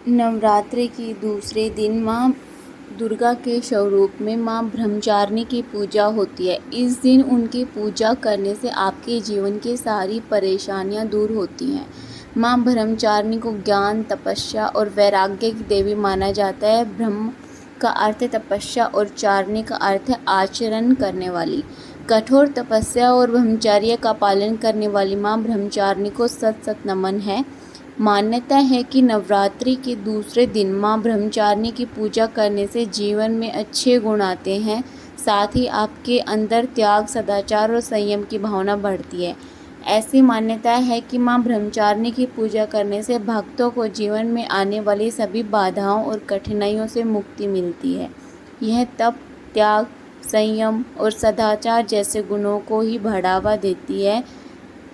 नवरात्रि के दूसरे दिन माँ दुर्गा के स्वरूप में माँ ब्रह्मचारिणी की पूजा होती है। इस दिन उनकी पूजा करने से आपके जीवन की सारी परेशानियाँ दूर होती हैं। माँ ब्रह्मचारिणी को ज्ञान, तपस्या और वैराग्य की देवी माना जाता है। ब्रह्म का अर्थ है तपस्या और चारिणी का अर्थ है आचरण करने वाली। कठोर तपस्या और ब्रह्मचर्य का पालन करने वाली माँ ब्रह्मचारिणी को सत सत नमन है। मान्यता है कि नवरात्रि के दूसरे दिन माँ ब्रह्मचारिणी की पूजा करने से जीवन में अच्छे गुण आते हैं, साथ ही आपके अंदर त्याग, सदाचार और संयम की भावना बढ़ती है। ऐसी मान्यता है कि माँ ब्रह्मचारिणी की पूजा करने से भक्तों को जीवन में आने वाली सभी बाधाओं और कठिनाइयों से मुक्ति मिलती है। यह तप, त्याग, संयम और सदाचार जैसे गुणों को ही बढ़ावा देती है,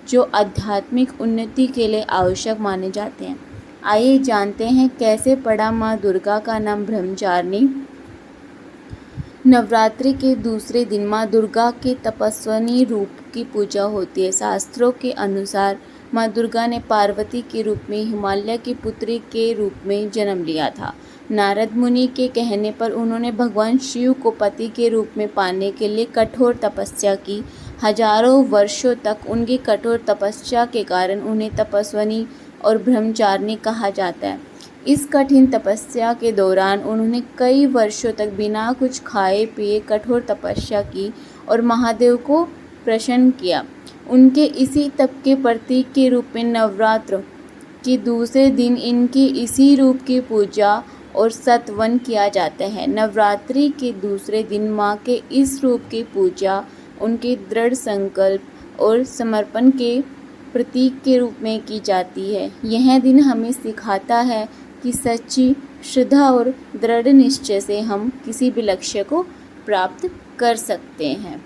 जो आध्यात्मिक उन्नति के लिए आवश्यक माने जाते हैं। आइए जानते हैं कैसे पड़ा माँ दुर्गा का नाम ब्रह्मचारिणी। नवरात्रि के दूसरे दिन माँ दुर्गा के तपस्विनी रूप की पूजा होती है। शास्त्रों के अनुसार माँ दुर्गा ने पार्वती के रूप में हिमालय की पुत्री के रूप में जन्म लिया था। नारद मुनि के कहने पर उन्होंने भगवान शिव को पति के रूप में पाने के लिए कठोर तपस्या की। हजारों वर्षों तक उनकी कठोर तपस्या के कारण उन्हें तपस्विनी और ब्रह्मचारिणी कहा जाता है। इस कठिन तपस्या के दौरान उन्होंने कई वर्षों तक बिना कुछ खाए पिए कठोर तपस्या की और महादेव को प्रसन्न किया। उनके इसी तप के प्रतीक के रूप में नवरात्र के दूसरे दिन इनके इसी रूप की पूजा और सतवन किया जाता है। नवरात्रि के दूसरे दिन माँ के इस रूप की पूजा उनके दृढ़ संकल्प और समर्पण के प्रतीक के रूप में की जाती है। यह दिन हमें सिखाता है कि सच्ची श्रद्धा और दृढ़ निश्चय से हम किसी भी लक्ष्य को प्राप्त कर सकते हैं।